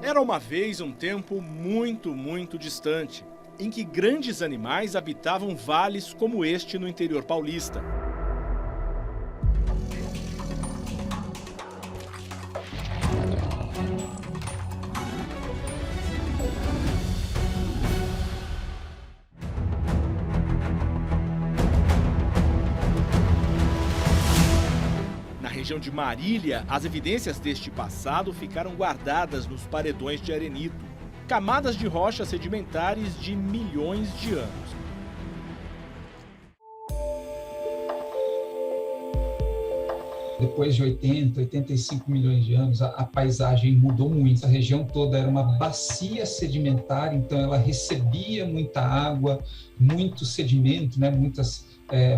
Era uma vez um tempo muito distante, em que grandes animais habitavam vales como este no interior paulista. Na região de Marília, as evidências deste passado ficaram guardadas nos paredões de arenito, camadas de rochas sedimentares de milhões de anos. Depois de 80, 85 milhões de anos, a paisagem mudou muito. A região toda era uma bacia sedimentar, então ela recebia muita água, muito sedimento, né?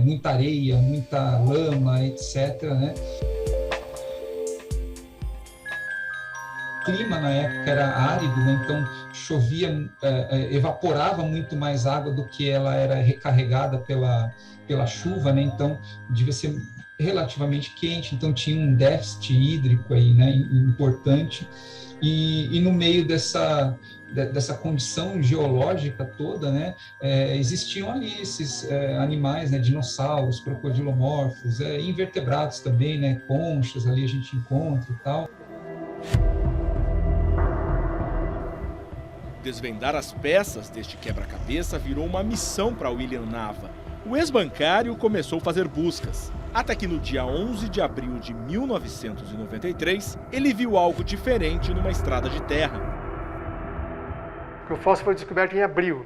Muita areia, muita lama, etc. Né? O clima na época era árido, né? Então chovia, evaporava muito mais água do que ela era recarregada pela chuva, né? Então devia ser relativamente quente, então tinha um déficit hídrico aí, né, importante, e no meio dessa condição geológica toda, né, existiam ali esses animais, né, dinossauros, crocodilomorfos, invertebrados também, né, conchas ali a gente encontra e tal. Desvendar as peças deste quebra-cabeça virou uma missão para William Nava. O ex-bancário começou a fazer buscas, até que no dia 11 de abril de 1993, ele viu algo diferente numa estrada de terra. O fóssil foi descoberto em abril.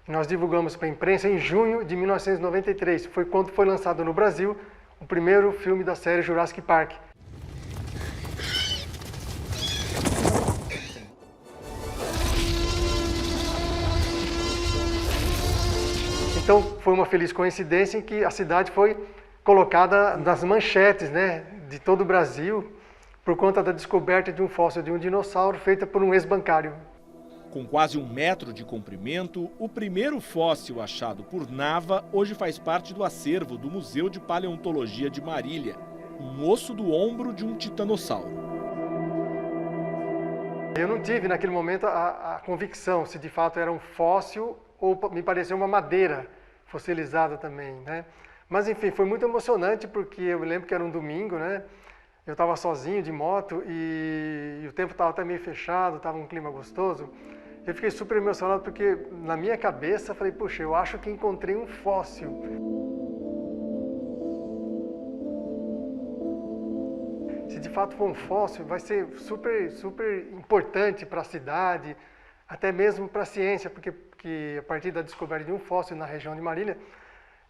Nós divulgamos para a imprensa em junho de 1993. Foi quando foi lançado no Brasil o primeiro filme da série Jurassic Park. Então, foi uma feliz coincidência em que a cidade foi colocada nas manchetes, né, de todo o Brasil por conta da descoberta de um fóssil de um dinossauro feita por um ex-bancário. Com quase 1 metro de comprimento, o primeiro fóssil achado por Nava hoje faz parte do acervo do Museu de Paleontologia de Marília, um osso do ombro de um titanossauro. Eu não tive naquele momento a convicção se de fato era um fóssil ou me pareceu uma madeira fossilizada também, né? Mas enfim, foi muito emocionante porque eu me lembro que era um domingo, né? Eu estava sozinho de moto e o tempo estava até meio fechado, estava um clima gostoso. Eu fiquei super emocionado porque na minha cabeça falei, puxa, eu acho que encontrei um fóssil. Se de fato for um fóssil, vai ser super importante para a cidade, até mesmo para a ciência, porque a partir da descoberta de um fóssil na região de Marília,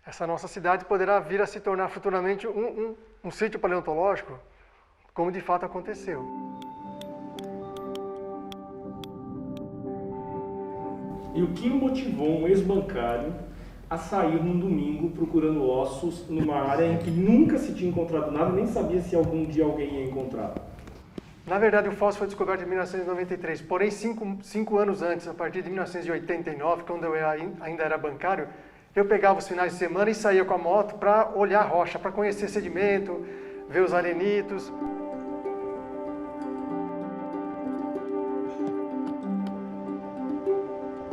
essa nossa cidade poderá vir a se tornar futuramente um sítio paleontológico, como de fato aconteceu. E o que motivou um ex-bancário a sair num domingo procurando ossos numa área em que nunca se tinha encontrado nada, nem sabia se algum dia alguém ia encontrar? Na verdade, o fóssil foi descoberto em 1993, porém 5 anos antes, a partir de 1989, quando eu ainda era bancário, eu pegava os finais de semana e saía com a moto para olhar a rocha, para conhecer sedimento, ver os arenitos.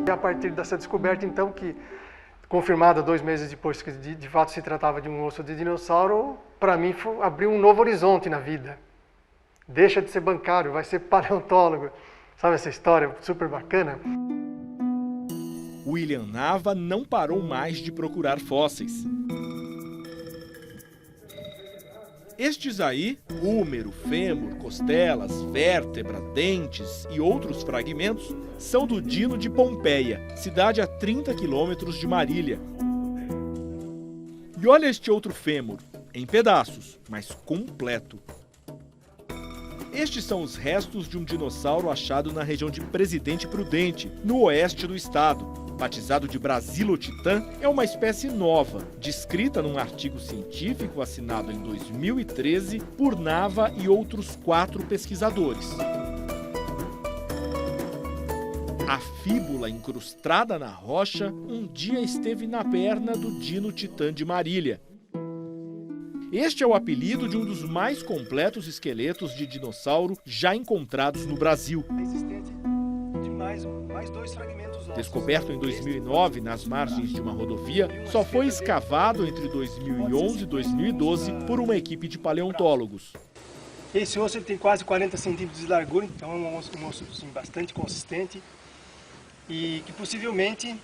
E a partir dessa descoberta, então, que confirmada 2 meses depois que de fato se tratava de um osso de dinossauro, para mim abriu um novo horizonte na vida. Deixa de ser bancário, vai ser paleontólogo. Sabe essa história super bacana? William Nava não parou mais de procurar fósseis. Estes aí, húmero, fêmur, costelas, vértebra, dentes e outros fragmentos, são do Dino de Pompeia, cidade a 30 quilômetros de Marília. E olha este outro fêmur, em pedaços, mas completo. Estes são os restos de um dinossauro achado na região de Presidente Prudente, no oeste do estado. Batizado de Brasilotitã, é uma espécie nova, descrita num artigo científico assinado em 2013 por Nava e outros 4 pesquisadores. A fíbula incrustada na rocha um dia esteve na perna do Dino Titã de Marília. Este é o apelido de um dos mais completos esqueletos de dinossauro já encontrados no Brasil. mais 2 fragmentos ósseos. Descoberto em 2009 nas margens de uma rodovia, só foi escavado entre 2011 e 2012 por uma equipe de paleontólogos. Esse osso ele tem quase 40 centímetros de largura, então é um osso assim, bastante consistente e que possivelmente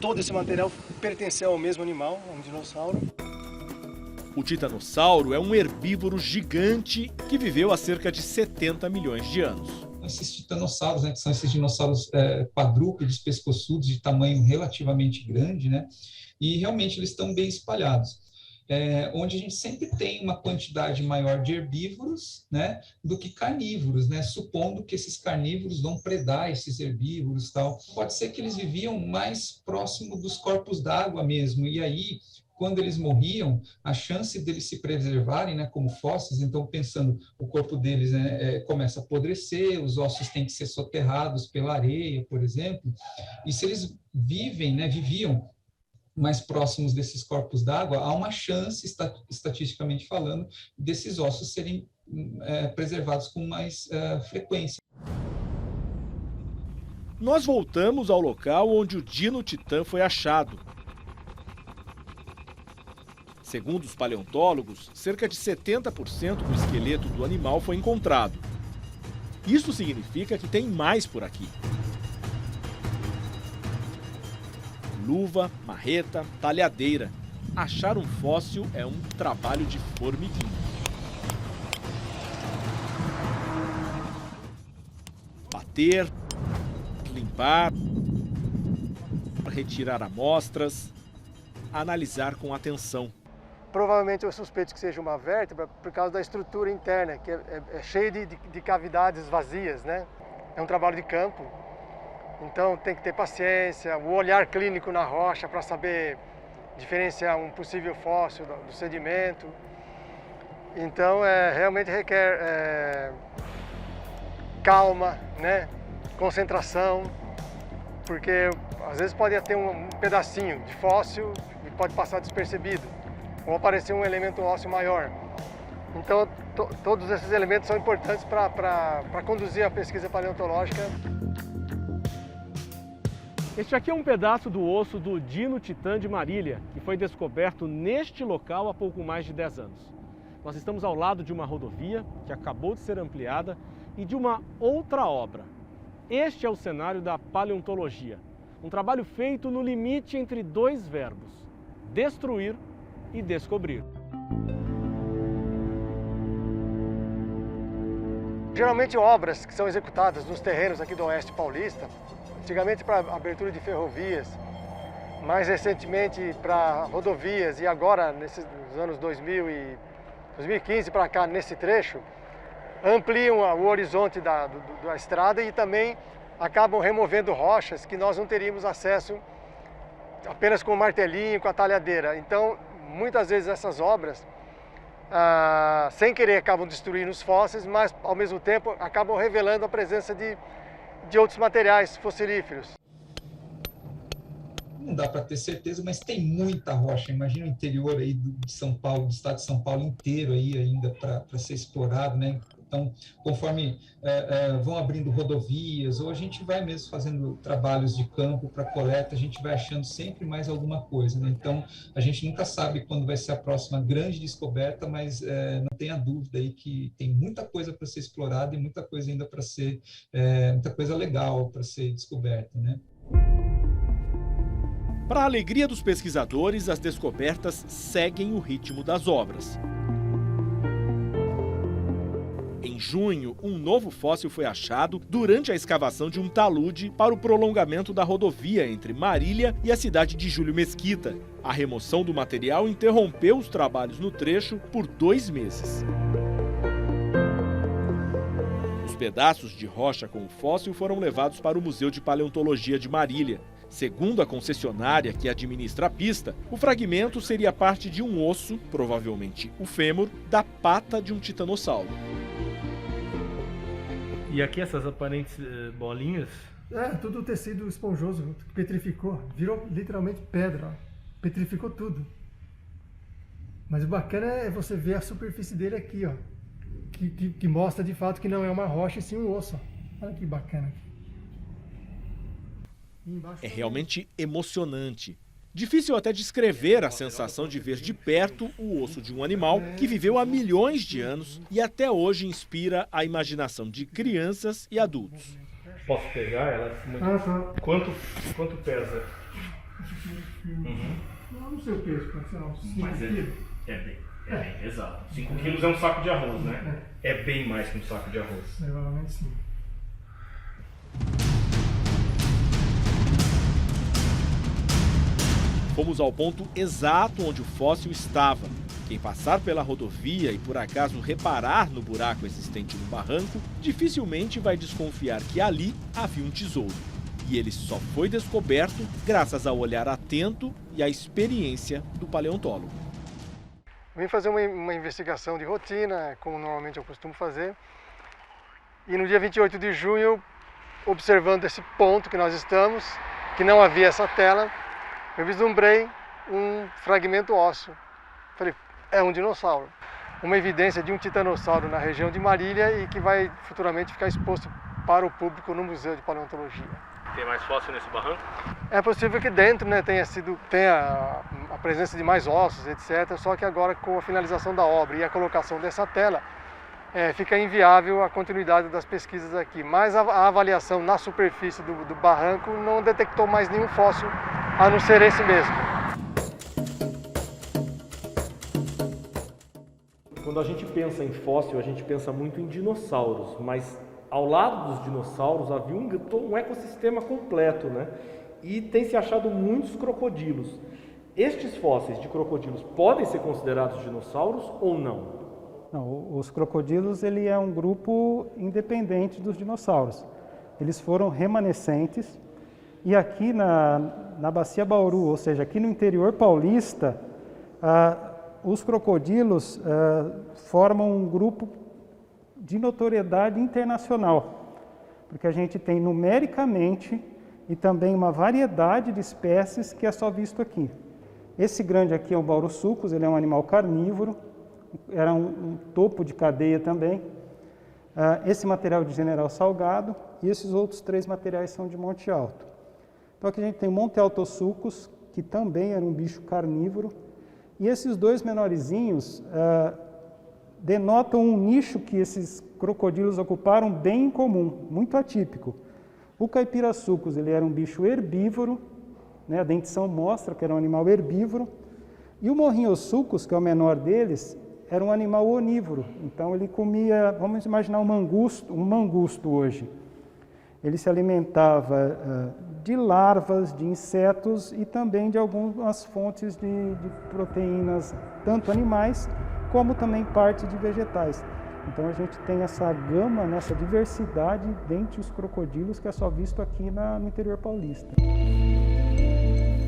todo esse material pertenceu ao mesmo animal, a um dinossauro. O titanossauro é um herbívoro gigante que viveu há cerca de 70 milhões de anos. Esses titanossauros, né, que são esses dinossauros quadrúpedes, pescoçudos, de tamanho relativamente grande, né, e realmente eles estão bem espalhados. Onde a gente sempre tem uma quantidade maior de herbívoros, né, do que carnívoros, né, supondo que esses carnívoros vão predar esses herbívoros e tal. Pode ser que eles viviam mais próximo dos corpos d'água mesmo, e aí, quando eles morriam, a chance deles se preservarem, né, como fósseis, então pensando, o corpo deles, né, começa a apodrecer, os ossos têm que ser soterrados pela areia, por exemplo, e se eles viviam mais próximos desses corpos d'água, há uma chance, estatisticamente falando, desses ossos serem preservados com mais frequência. Nós voltamos ao local onde o Dino Titã foi achado. Segundo os paleontólogos, cerca de 70% do esqueleto do animal foi encontrado. Isso significa que tem mais por aqui. Luva, marreta, talhadeira. Achar um fóssil é um trabalho de formiguinha. Bater, limpar, retirar amostras, analisar com atenção. Provavelmente eu suspeito que seja uma vértebra por causa da estrutura interna, que é cheia de cavidades vazias, né? É um trabalho de campo. Então tem que ter paciência, o olhar clínico na rocha para saber diferenciar um possível fóssil do sedimento. Então realmente requer calma, né? Concentração, porque às vezes pode ter um pedacinho de fóssil e pode passar despercebido, ou aparecer um elemento ósseo maior. Então todos esses elementos são importantes para conduzir a pesquisa paleontológica. Este aqui é um pedaço do osso do Dino Titã de Marília, que foi descoberto neste local há pouco mais de 10 anos. Nós estamos ao lado de uma rodovia que acabou de ser ampliada e de uma outra obra. Este é o cenário da paleontologia, um trabalho feito no limite entre dois verbos, destruir e descobrir. Geralmente obras que são executadas nos terrenos aqui do Oeste Paulista, antigamente para abertura de ferrovias, mais recentemente para rodovias e agora, nos anos 2015 para cá, nesse trecho, ampliam o horizonte da estrada e também acabam removendo rochas que nós não teríamos acesso apenas com o martelinho, com a talhadeira. Então, muitas vezes essas obras, sem querer, acabam destruindo os fósseis, mas ao mesmo tempo acabam revelando a presença de outros materiais fossilíferos. Não dá para ter certeza, mas tem muita rocha. Imagina o interior aí de São Paulo, do estado de São Paulo inteiro aí ainda para ser explorado, né? Então, conforme vão abrindo rodovias, ou a gente vai mesmo fazendo trabalhos de campo para coleta, a gente vai achando sempre mais alguma coisa, né? Então, a gente nunca sabe quando vai ser a próxima grande descoberta, mas não tenha dúvida aí que tem muita coisa para ser explorada e muita coisa ainda para ser, muita coisa legal para ser descoberta, né? Para a alegria dos pesquisadores, as descobertas seguem o ritmo das obras. Em junho, um novo fóssil foi achado durante a escavação de um talude para o prolongamento da rodovia entre Marília e a cidade de Júlio Mesquita. A remoção do material interrompeu os trabalhos no trecho por 2 meses. Os pedaços de rocha com o fóssil foram levados para o Museu de Paleontologia de Marília. Segundo a concessionária que administra a pista, o fragmento seria parte de um osso, provavelmente o fêmur, da pata de um titanossauro. E aqui essas aparentes bolinhas? Tudo tecido esponjoso, petrificou, virou literalmente pedra, ó. Petrificou tudo. Mas o bacana é você ver a superfície dele aqui, ó, que mostra de fato que não é uma rocha e sim um osso. Olha que bacana aqui. É realmente emocionante. Difícil até descrever a sensação de ver de perto o osso de um animal que viveu há milhões de anos e até hoje inspira a imaginação de crianças e adultos. Posso pegar ela? Tá. Quanto pesa? Não sei o peso, pode ser uns 5 quilos. É bem pesado. 5 quilos é um saco de arroz, né? É bem mais que um saco de arroz. Provavelmente sim. Fomos ao ponto exato onde o fóssil estava. Quem passar pela rodovia e por acaso reparar no buraco existente no barranco, dificilmente vai desconfiar que ali havia um tesouro. E ele só foi descoberto graças ao olhar atento e à experiência do paleontólogo. Vim fazer uma investigação de rotina, como normalmente eu costumo fazer. E no dia 28 de junho, observando esse ponto que nós estamos, que não havia essa tela, eu vislumbrei um fragmento ósseo. Falei, é um dinossauro. Uma evidência de um titanossauro na região de Marília e que vai futuramente ficar exposto para o público no Museu de Paleontologia. Tem mais fóssil nesse barranco? É possível que dentro, né, tenha a presença de mais ossos, etc. Só que agora, com a finalização da obra e a colocação dessa tela, fica inviável a continuidade das pesquisas aqui. Mas a avaliação na superfície do barranco não detectou mais nenhum fóssil, a não ser esse mesmo. Quando a gente pensa em fóssil, a gente pensa muito em dinossauros, mas ao lado dos dinossauros havia um ecossistema completo, né? E tem se achado muitos crocodilos. Estes fósseis de crocodilos podem ser considerados dinossauros ou não? Não, os crocodilos ele é um grupo independente dos dinossauros. Eles foram remanescentes e aqui na Bacia Bauru, ou seja, aqui no interior paulista, os crocodilos formam um grupo de notoriedade internacional, porque a gente tem numericamente e também uma variedade de espécies que é só visto aqui. Esse grande aqui é o Baurossucus, ele é um animal carnívoro, era um topo de cadeia também. Esse material de General Salgado e esses outros 3 materiais são de Monte Alto. Então aqui a gente tem o Monte Altosucus, que também era um bicho carnívoro, e esses 2 menorzinhos denotam um nicho que esses crocodilos ocuparam bem comum, muito atípico. O Caipirasucus, ele era um bicho herbívoro, né, a dentição mostra que era um animal herbívoro, e o Morrinhosucus, que é o menor deles, era um animal onívoro, então ele comia, vamos imaginar um mangusto hoje. Ele se alimentava de larvas, de insetos e também de algumas fontes de proteínas, tanto animais como também parte de vegetais. Então a gente tem essa gama, essa diversidade dentre os crocodilos que é só visto aqui no interior paulista.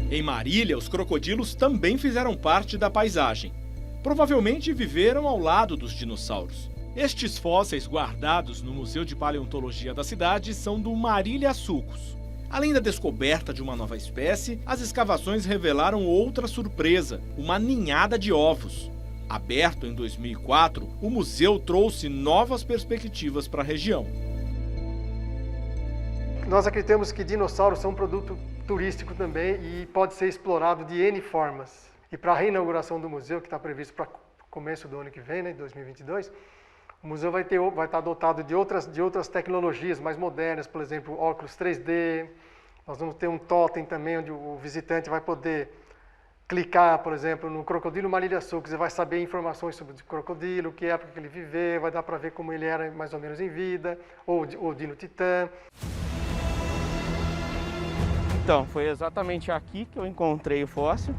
Em Marília, os crocodilos também fizeram parte da paisagem. Provavelmente viveram ao lado dos dinossauros. Estes fósseis guardados no Museu de Paleontologia da cidade são do Marília-Sucus. Além da descoberta de uma nova espécie, as escavações revelaram outra surpresa, uma ninhada de ovos. Aberto em 2004, o museu trouxe novas perspectivas para a região. Nós acreditamos que dinossauros são um produto turístico também e pode ser explorado de N formas. E para a reinauguração do museu, que está previsto para começo do ano que vem, né, 2022, o museu vai estar dotado de outras tecnologias mais modernas, por exemplo, óculos 3D. Nós vamos ter um totem também, onde o visitante vai poder clicar, por exemplo, no crocodilo Marília-Sucus e vai saber informações sobre o crocodilo, que época que ele viveu, vai dar para ver como ele era mais ou menos em vida, ou Dino Titã. Então, foi exatamente aqui que eu encontrei o fóssil.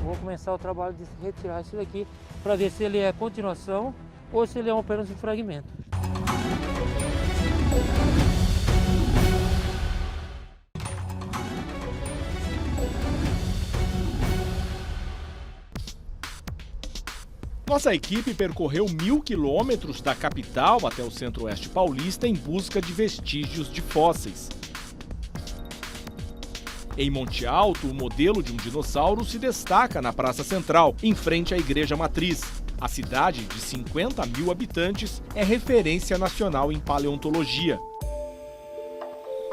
Vou começar o trabalho de retirar isso daqui para ver se ele é continuação ou se ele é apenas um fragmento. Nossa equipe percorreu 1.000 quilômetros da capital até o centro-oeste paulista em busca de vestígios de fósseis. Em Monte Alto, o modelo de um dinossauro se destaca na Praça Central, em frente à Igreja Matriz. A cidade, de 50 mil habitantes, é referência nacional em paleontologia.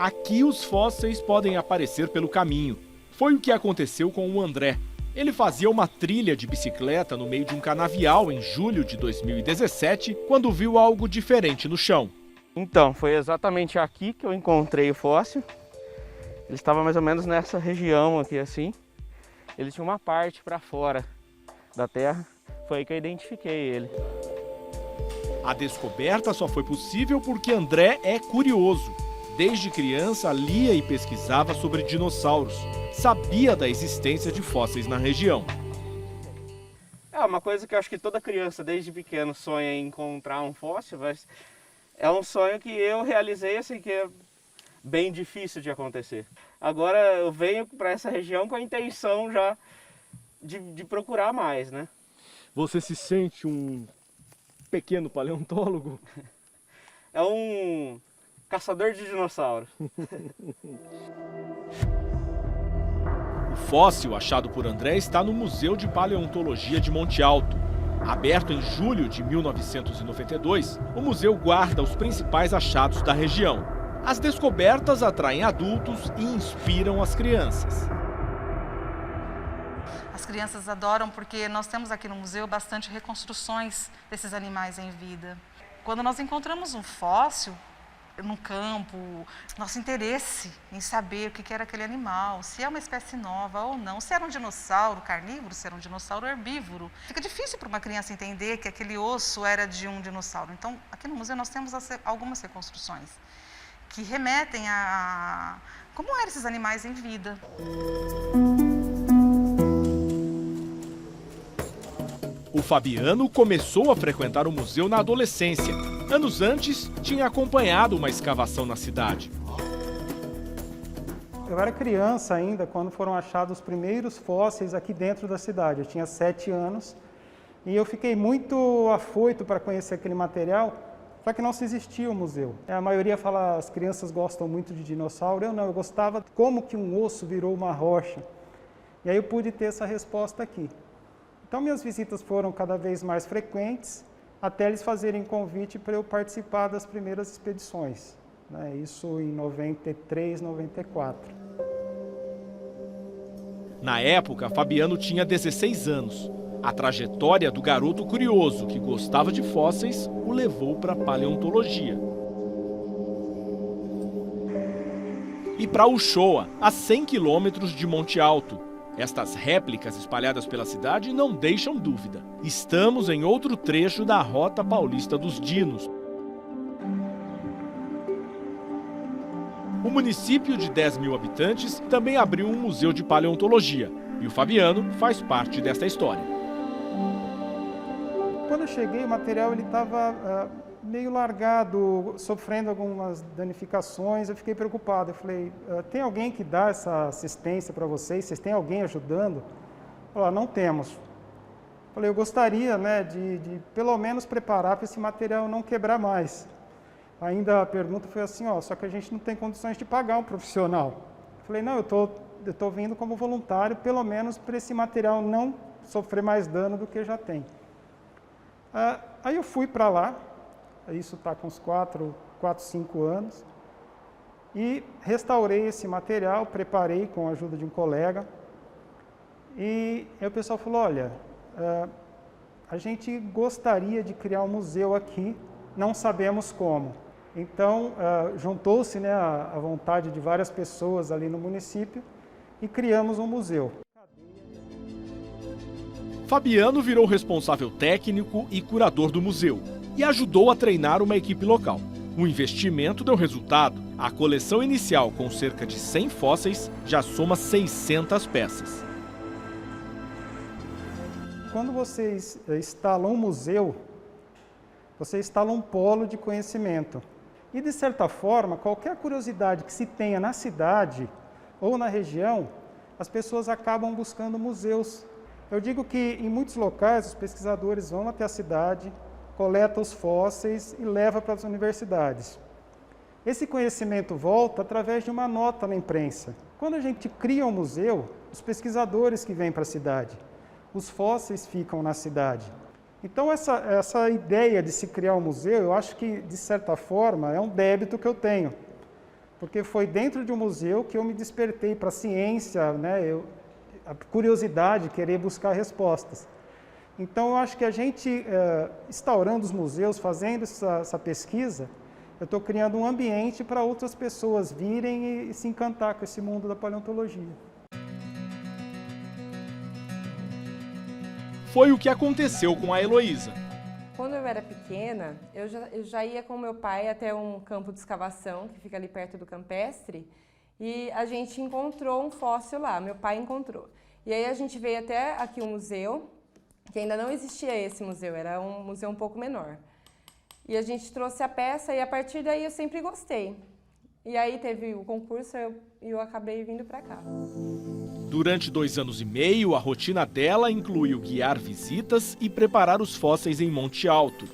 Aqui os fósseis podem aparecer pelo caminho. Foi o que aconteceu com o André. Ele fazia uma trilha de bicicleta no meio de um canavial em julho de 2017, quando viu algo diferente no chão. Então, foi exatamente aqui que eu encontrei o fóssil. Ele estava mais ou menos nessa região aqui assim. Ele tinha uma parte para fora da terra. Foi aí que eu identifiquei ele. A descoberta só foi possível porque André é curioso. Desde criança, lia e pesquisava sobre dinossauros. Sabia da existência de fósseis na região. É uma coisa que eu acho que toda criança, desde pequeno, sonha em encontrar um fóssil, mas é um sonho que eu realizei, assim, que é bem difícil de acontecer. Agora eu venho para essa região com a intenção já de procurar mais, né? Você se sente um pequeno paleontólogo? É um caçador de dinossauros. O fóssil achado por André está no Museu de Paleontologia de Monte Alto. Aberto em julho de 1992, o museu guarda os principais achados da região. As descobertas atraem adultos e inspiram as crianças. As crianças adoram porque nós temos aqui no museu bastante reconstruções desses animais em vida. Quando nós encontramos um fóssil no campo, nosso interesse em saber o que era aquele animal, se é uma espécie nova ou não, se era um dinossauro carnívoro, se era um dinossauro herbívoro. Fica difícil para uma criança entender que aquele osso era de um dinossauro. Então, aqui no museu nós temos algumas reconstruções que remetem a como eram esses animais em vida. O Fabiano começou a frequentar o museu na adolescência. Anos antes, tinha acompanhado uma escavação na cidade. Eu era criança ainda quando foram achados os primeiros fósseis aqui dentro da cidade. Eu tinha 7 anos e eu fiquei muito afoito para conhecer aquele material, só que não se existia o museu. A maioria fala, as crianças gostam muito de dinossauro. Eu não, eu gostava de como que um osso virou uma rocha. E aí eu pude ter essa resposta aqui. Então, minhas visitas foram cada vez mais frequentes, até eles fazerem convite para eu participar das primeiras expedições, né? Isso em 93, 94. Na época, Fabiano tinha 16 anos. A trajetória do garoto curioso que gostava de fósseis o levou para a paleontologia. E para Uchoa, a 100 quilômetros de Monte Alto. Estas réplicas espalhadas pela cidade não deixam dúvida. Estamos em outro trecho da Rota Paulista dos Dinos. O município de 10 mil habitantes também abriu um museu de paleontologia. E o Fabiano faz parte desta história. Quando eu cheguei, o material estava meio largado, sofrendo algumas danificações. Eu fiquei preocupado. Eu falei, tem alguém que dá essa assistência para vocês? Vocês têm alguém ajudando? Falei, não temos. Falei, eu gostaria, né, de pelo menos preparar para esse material não quebrar mais. Ainda a pergunta foi assim, só que a gente não tem condições de pagar um profissional. Falei, não, eu tô vindo como voluntário, pelo menos para esse material não sofrer mais dano do que já tem. Aí eu fui para lá, isso está com uns 4, 5 anos, e restaurei esse material, preparei com a ajuda de um colega, e aí o pessoal falou, olha, a gente gostaria de criar um museu aqui, não sabemos como. Então, juntou-se, né, a vontade de várias pessoas ali no município e criamos um museu. Fabiano virou responsável técnico e curador do museu e ajudou a treinar uma equipe local. O investimento deu resultado. A coleção inicial, com cerca de 100 fósseis, já soma 600 peças. Quando você instala um museu, você instala um polo de conhecimento. E, de certa forma, qualquer curiosidade que se tenha na cidade ou na região, as pessoas acabam buscando museus. Eu digo que, em muitos locais, os pesquisadores vão até a cidade, coletam os fósseis e levam para as universidades. Esse conhecimento volta através de uma nota na imprensa. Quando a gente cria um museu, os pesquisadores que vêm para a cidade, os fósseis ficam na cidade. Então, essa ideia de se criar um museu, eu acho que, de certa forma, é um débito que eu tenho. porque foi dentro de um museu que eu me despertei para a ciência, né? A curiosidade, querer buscar respostas. Então, eu acho que a gente, instaurando os museus, fazendo essa pesquisa, eu estou criando um ambiente para outras pessoas virem e se encantar com esse mundo da paleontologia. Foi o que aconteceu com a Heloísa. Quando eu era pequena, eu já ia com meu pai até um campo de escavação, que fica ali perto do campestre, e a gente encontrou um fóssil lá, meu pai encontrou. E aí a gente veio até aqui um museu, que ainda não existia esse museu, era um museu um pouco menor. E a gente trouxe a peça e a partir daí eu sempre gostei. E aí teve o concurso e eu acabei vindo para cá. Durante 2 anos e meio, a rotina dela incluiu guiar visitas e preparar os fósseis em Monte Alto.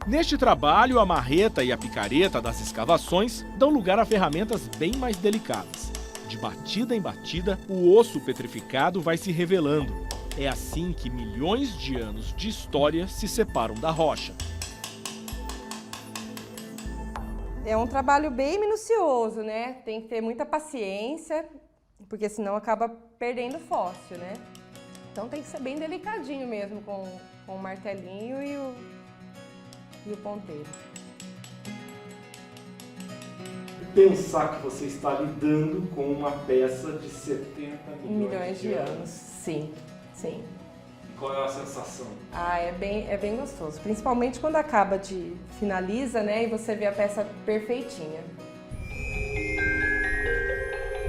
Neste trabalho, a marreta e a picareta das escavações dão lugar a ferramentas bem mais delicadas. De batida em batida, o osso petrificado vai se revelando. É assim que milhões de anos de história se separam da rocha. É um trabalho bem minucioso, né? Tem que ter muita paciência, porque senão acaba perdendo fóssil, né? Então tem que ser bem delicadinho mesmo com o martelinho e o ponteiro. Pensar que você está lidando com uma peça de 70 milhões de anos. Sim, sim. E qual é a sensação? É bem gostoso, principalmente quando acaba finaliza, né, e você vê a peça perfeitinha.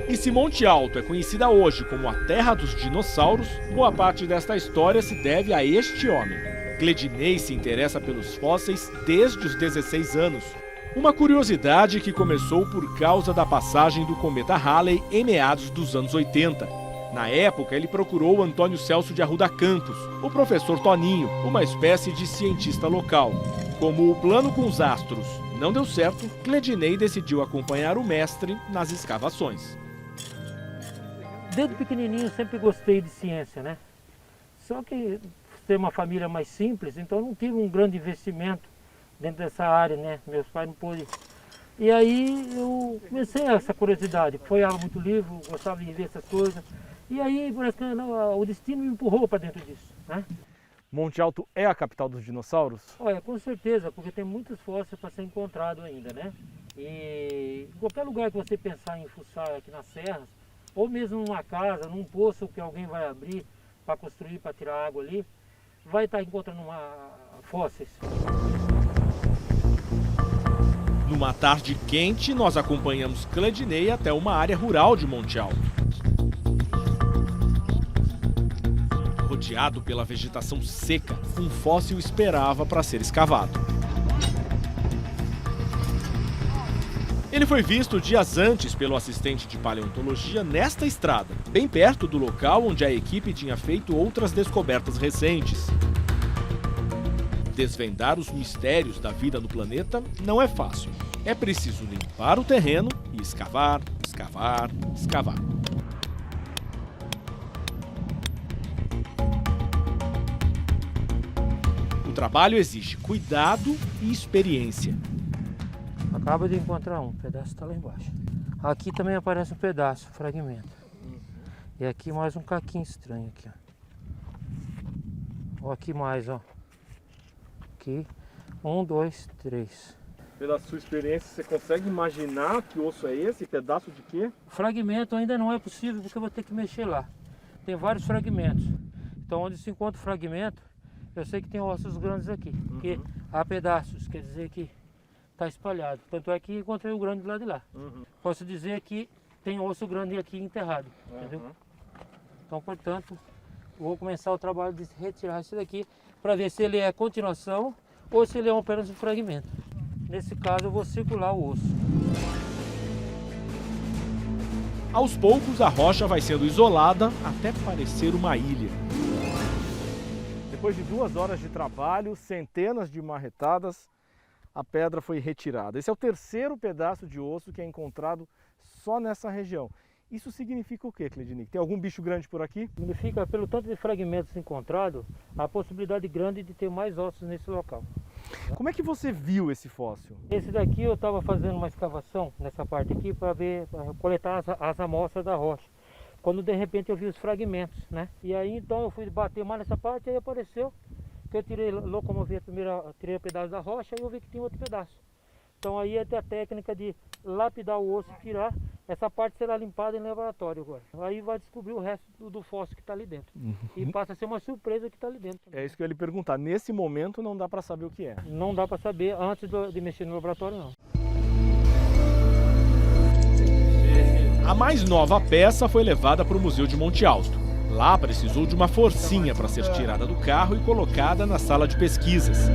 E se Monte Alto é conhecida hoje como a terra dos dinossauros, boa parte desta história se deve a este homem. Cledinei se interessa pelos fósseis desde os 16 anos. Uma curiosidade que começou por causa da passagem do cometa Halley em meados dos anos 80. Na época, ele procurou Antônio Celso de Arruda Campos, o professor Toninho, uma espécie de cientista local. Como o plano com os astros não deu certo, Cledinei decidiu acompanhar o mestre nas escavações. Desde pequenininho eu sempre gostei de ciência, né? Só que ter uma família mais simples, então eu não tive um grande investimento dentro dessa área, né? Meus pais não pôde. E aí eu comecei essa curiosidade, folheava muito livro, gostava de ver essas coisas. E aí parece que o destino me empurrou para dentro disso, né? Monte Alto é a capital dos dinossauros? Olha, com certeza, porque tem muitos fósseis para ser encontrado ainda, né? E em qualquer lugar que você pensar em fuçar aqui nas serras, ou mesmo numa casa, num poço que alguém vai abrir para construir, para tirar água ali, vai estar encontrando fósseis. Numa tarde quente, nós acompanhamos Cledinei até uma área rural de Monte Alto. Rodeado pela vegetação seca, um fóssil esperava para ser escavado. Ele foi visto dias antes pelo assistente de paleontologia nesta estrada, bem perto do local onde a equipe tinha feito outras descobertas recentes. Desvendar os mistérios da vida no planeta não é fácil. É preciso limpar o terreno e escavar, escavar, escavar. O trabalho exige cuidado e experiência. Acaba de encontrar um pedaço, está lá embaixo. Aqui também aparece um pedaço, fragmento. E aqui mais um caquinho estranho aqui, ó. Ó, aqui mais, ó. Aqui, 1, 2, 3. Pela sua experiência, você consegue imaginar que osso é esse? Pedaço de quê? Fragmento ainda não é possível porque eu vou ter que mexer lá. Tem vários fragmentos. Então onde se encontra fragmento, eu sei que tem ossos grandes aqui. Porque há pedaços, quer dizer que está espalhado. Tanto é que encontrei o grande lá de lá. Posso dizer que tem osso grande aqui enterrado, entendeu? Então, portanto, vou começar o trabalho de retirar isso daqui para ver se ele é continuação ou se ele é apenas um fragmento. Nesse caso, eu vou circular o osso. Aos poucos, a rocha vai sendo isolada até parecer uma ilha. Depois de 2 horas de trabalho, centenas de marretadas, a pedra foi retirada. Esse é o 3º pedaço de osso que é encontrado só nessa região. Isso significa o quê, Cledinei? Tem algum bicho grande por aqui? Significa, pelo tanto de fragmentos encontrados, a possibilidade grande de ter mais ossos nesse local. Como é que você viu esse fóssil? Esse daqui eu estava fazendo uma escavação nessa parte aqui para coletar as amostras da rocha. Quando de repente eu vi os fragmentos, né? E aí então eu fui bater mais nessa parte, aí apareceu que eu tirei, locomovi tirei o pedaço da rocha e eu vi que tinha outro pedaço. Então aí é a técnica de lapidar o osso e tirar. Essa parte será limpada em laboratório agora. Aí vai descobrir o resto do fóssil que está ali dentro. E passa a ser uma surpresa que está ali dentro. É isso que eu ia lhe perguntar. Nesse momento não dá para saber o que é. Não dá para saber antes de mexer no laboratório, não. A mais nova peça foi levada para o Museu de Monte Alto. Lá precisou de uma forcinha para ser tirada do carro e colocada na sala de pesquisas.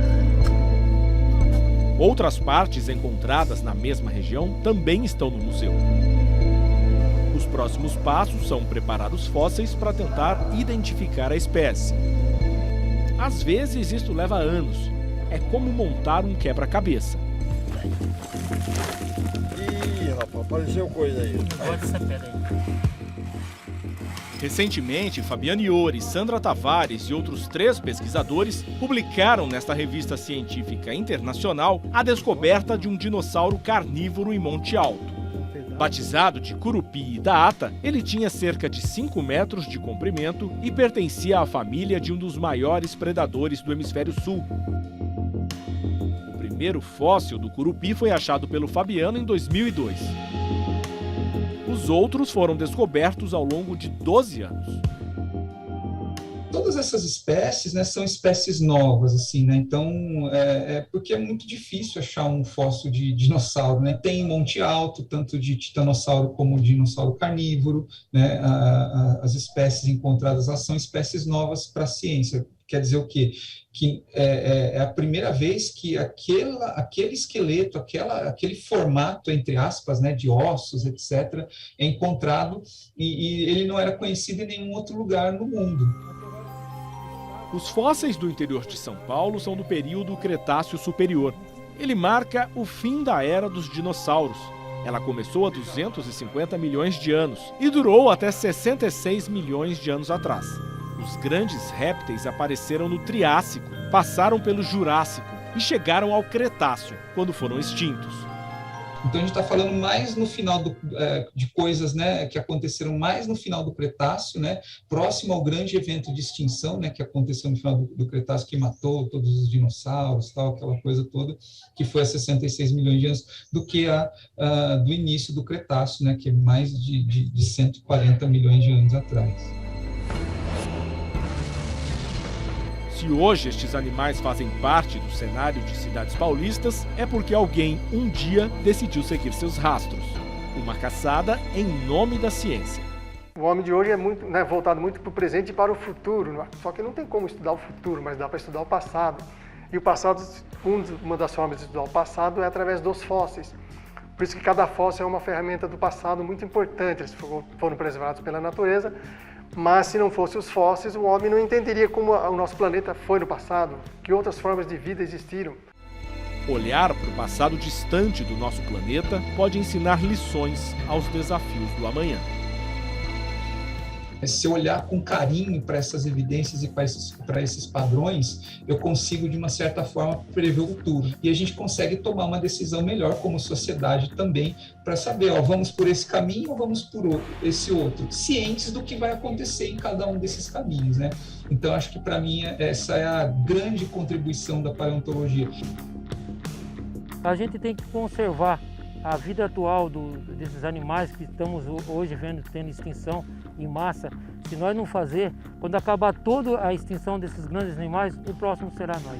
Outras partes encontradas na mesma região também estão no museu. Os próximos passos são preparar os fósseis para tentar identificar a espécie. Às vezes isto leva anos. É como montar um quebra-cabeça. Ih, rapaz, apareceu coisa aí. Olha essa pedra aí. Recentemente, Fabiano Iori, Sandra Tavares e outros 3 pesquisadores publicaram nesta revista científica internacional a descoberta de um dinossauro carnívoro em Monte Alto. Batizado de Curupi Idaata, ele tinha cerca de 5 metros de comprimento e pertencia à família de um dos maiores predadores do hemisfério sul. O primeiro fóssil do Curupi foi achado pelo Fabiano em 2002. Os outros foram descobertos ao longo de 12 anos. Todas essas espécies, né, são espécies novas, assim, né? Então, porque é muito difícil achar um fóssil de dinossauro, né? Tem em Monte Alto, tanto de titanossauro como dinossauro carnívoro, né? As espécies encontradas lá são espécies novas para a ciência. Quer dizer o quê? Que é a primeira vez que aquele esqueleto, aquele formato, entre aspas, né, de ossos, etc., é encontrado e ele não era conhecido em nenhum outro lugar no mundo. Os fósseis do interior de São Paulo são do período Cretáceo Superior. Ele marca o fim da era dos dinossauros. Ela começou há 250 milhões de anos e durou até 66 milhões de anos atrás. Os grandes répteis apareceram no Triássico, passaram pelo Jurássico e chegaram ao Cretáceo, quando foram extintos. Então a gente está falando mais no final de coisas, né, que aconteceram mais no final do Cretáceo, né, próximo ao grande evento de extinção, né, que aconteceu no final do Cretáceo, que matou todos os dinossauros, tal, aquela coisa toda, que foi há 66 milhões de anos, do que do início do Cretáceo, né, que é mais de 140 milhões de anos atrás. Se hoje estes animais fazem parte do cenário de cidades paulistas, é porque alguém, um dia, decidiu seguir seus rastros. Uma caçada em nome da ciência. O homem de hoje é muito, né, voltado muito para o presente e para o futuro. Só que não tem como estudar o futuro, mas dá para estudar o passado. E o passado, uma das formas de estudar o passado é através dos fósseis. Por isso que cada fóssil é uma ferramenta do passado muito importante. Eles foram preservados pela natureza. Mas se não fossem os fósseis, o homem não entenderia como o nosso planeta foi no passado, que outras formas de vida existiram. Olhar para o passado distante do nosso planeta pode ensinar lições aos desafios do amanhã. Se eu olhar com carinho para essas evidências e para esses padrões, eu consigo, de uma certa forma, prever o futuro. E a gente consegue tomar uma decisão melhor como sociedade também, para saber, vamos por esse caminho ou vamos por esse outro, cientes do que vai acontecer em cada um desses caminhos, né? Então, acho que, para mim, essa é a grande contribuição da paleontologia. A gente tem que conservar a vida atual desses animais que estamos hoje tendo extinção em massa. Se nós não fazer, quando acabar toda a extinção desses grandes animais, o próximo será nós.